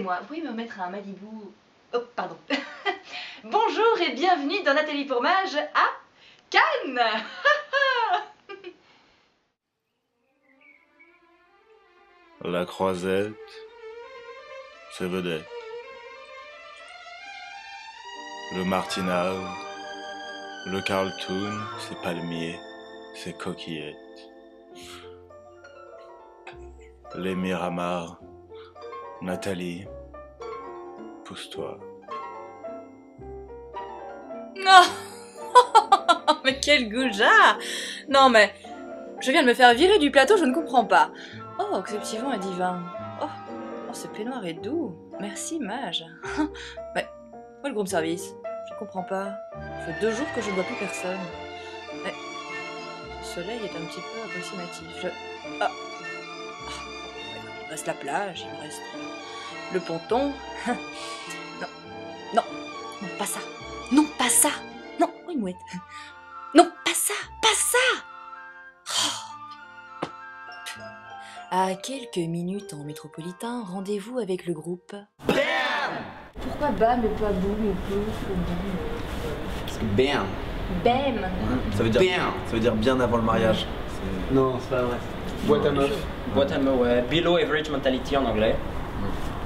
Excusez-moi, vous pouvez me mettre un Malibu... Oh, pardon. Bonjour et bienvenue dans Nathalie Pourmage à Cannes. La Croisette, c'est vedette. Le Martinaz, le Carlton, c'est palmier, c'est coquillette. Les Miramar, Nathalie, pousse-toi. Non. Mais quel goujat! Non mais, je viens de me faire virer du plateau, je ne comprends pas. Oh, que ce petit vent est divin. Oh, ce peignoir est doux. Merci, mage. Mais, où est le groupe service? Je ne comprends pas. Ça fait 2 jours que je ne vois plus personne. Mais, ce soleil est un petit peu approximatif. Ah. Il me reste la plage, il me reste le ponton. Non, non, non, pas ça. Non, pas ça. Non, oh, une mouette. Non, pas ça, pas ça. Oh. À quelques minutes en métropolitain, rendez-vous avec le groupe. BAM! Pourquoi BAM et pas boum ou pouf ou boum? Parce que BAM. BAM. Ça veut dire BAM. Ça veut dire bien avant le mariage. Non, c'est pas vrai. Boîte à meuf. Boîte à meuf, ouais. Below average mentality en anglais.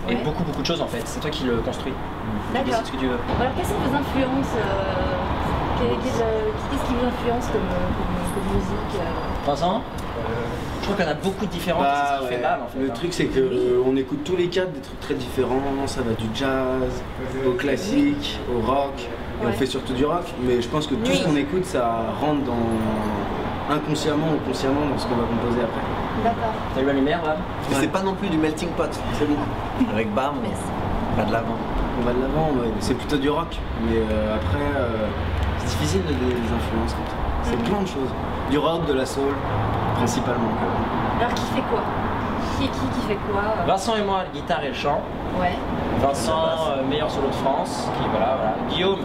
Et Ouais. beaucoup de choses en fait. C'est toi qui le construis. Tu D'accord. décides ce que tu veux. Alors, quelles sont vos influences qu'est-ce qui vous influence comme musique Vincent je crois qu'il y en a beaucoup de différentes. C'est ce qui fait BAM en fait. Le truc c'est que on écoute tous les quatre des trucs très différents. Ça va du jazz au classique, au rock. Et Ouais. on fait surtout du rock. Mais je pense que tout ce qu'on écoute, ça rentre dans inconsciemment ou consciemment dans ce qu'on va composer après. D'accord. T'as eu la lumière, BAM? Mais c'est pas non plus du melting pot, c'est bon. Avec BAM, on va de l'avant. On va de l'avant, ouais. C'est plutôt du rock. Mais après, c'est difficile de donner des influences comme ça. C'est plein de choses. Du rock, de la soul, principalement. Alors, qui fait quoi? Qui est qui fait quoi Vincent et moi, le guitare et le chant. Ouais. Vincent, meilleur solo de France, qui voilà. Guillaume,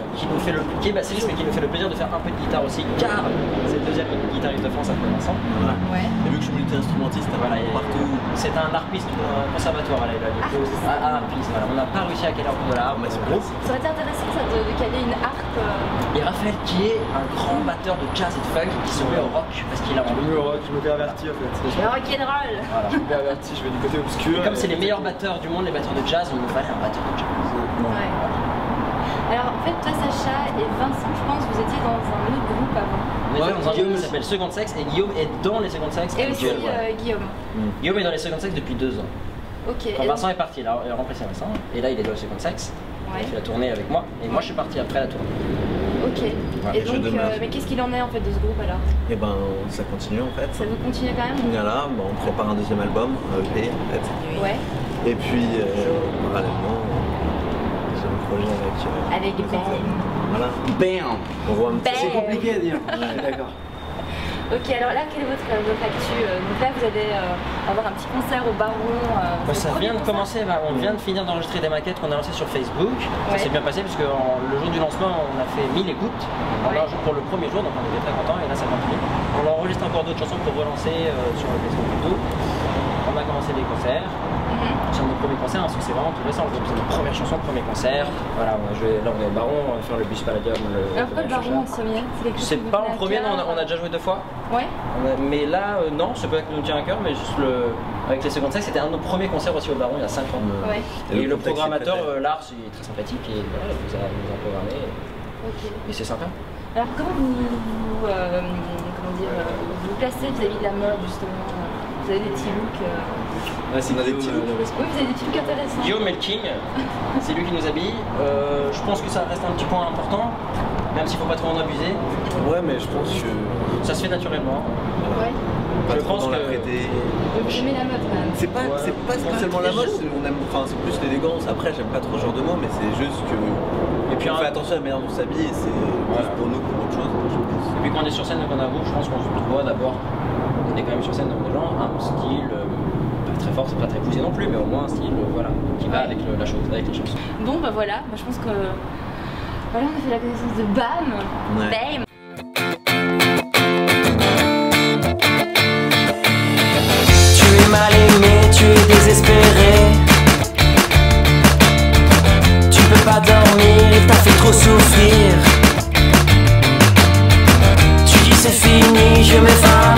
qui est bassiste mais qui nous fait le plaisir de faire un peu de guitare aussi, car c'est le deuxième guitariste de France après Vincent. Voilà. Ouais. Et vu que je suis multi-instrumentiste, Voilà, partout. c'est un harpiste au conservatoire, voilà, il a un harpiste, voilà. On n'a pas réussi à caler un peu de la harpe, mais c'est gros. Ça aurait été intéressant ça, de caler une harpe. Et Raphaël qui est un grand batteur de jazz et de funk qui se met au rock parce qu'il a envie. au rock, je me fais avertir en fait. Le rock'n'roll. Voilà. Je me fais avertir, je vais du côté obscur. Et comme c'est les meilleurs batteurs du monde, les batteurs de jazz, il nous fallait un batteur de jazz. Ouais. Alors en fait, toi Sacha et Vincent, je pense, vous étiez dans un autre groupe avant. On était dans un groupe qui s'appelle Second Sex et Guillaume est dans les Second Sex. Et aussi Guillaume. Guillaume est dans les Second Sex depuis 2 ans. Ok. Quand Vincent est parti, il a remplacé Vincent. Et là, il est dans le Second Sex. Ouais. Il a fait la tournée avec moi. Et moi, je suis parti après la tournée. Ok. Voilà, Et je donc, demeure. mais qu'est-ce qu'il en est en fait de ce groupe alors? Et ben ça continue en fait. Ça vous continue quand même? Voilà, on prépare un deuxième album, un EP en fait. Ouais. Et puis parallèlement, j'ai un projet avec. Avec Ben. Voilà. BAM! On voit un petit. C'est compliqué à dire. D'accord. Ok, alors là, quelle est votre actu? Donc là, vous allez avoir un petit concert au Baron. Ça vient de commencer, on vient de finir d'enregistrer des maquettes qu'on a lancées sur Facebook. Ça s'est bien passé parce que le jour du lancement, on a fait 1000 écoutes. On a un jour pour le premier jour, donc on était très contents et là ça continue. On enregistre encore d'autres chansons pour relancer sur le Facebook plutôt. On a commencé des concerts. C'est notre premier concert, parce que c'est vraiment tout récent. C'est notre première chanson, premier concert. Voilà, là on est au Baron, on va faire le bus Palladium. Alors pourquoi le Baron en premier? C'est pas en premier, non, on a déjà joué 2 fois. Ouais. Mais là, non, c'est pas que nous tient à cœur, mais juste avec les Second Sex, c'était un de nos premiers concerts aussi au Baron il y a 5 ans. Ouais. Et le contexte programmateur, est très- Lars, il est très sympathique et voilà, il nous a programmé. Ok. Et c'est sympa. Alors comment vous placez vis-à-vis de la mode justement? Vous avez des petits looks. C'est on a des petits looks. Oui, vous avez des petits looks intéressants. Guillaume est le king, c'est lui qui nous habille. Je pense que ça reste un petit point important, même s'il faut pas trop en abuser. Ouais, mais je pense que. Ça se fait naturellement. Ouais. Pas Je trop pense dans la que- prêter. Donc j'aimais la mode quand même. C'est pas spécialement la mode, on aime, enfin c'est plus l'élégance. Après, j'aime pas trop ce genre de mots, mais c'est juste que. Et puis on fait attention à la manière dont on s'habille et c'est plus pour nous que pour autre chose. Et puis quand on est sur scène, qu'on avoue, je pense qu'on se doit d'abord, on est quand même sur scène devant des gens, un style pas très fort, c'est pas très poussé non plus, mais au moins un style voilà, qui va avec la chose, avec les chansons. Bon bah voilà, je pense que voilà, on a fait la connaissance de BAM. Ouais. BAM. Tu es mal aimé, tu es désespéré. trop souffrir. Tu dis c'est fini, je m'efface.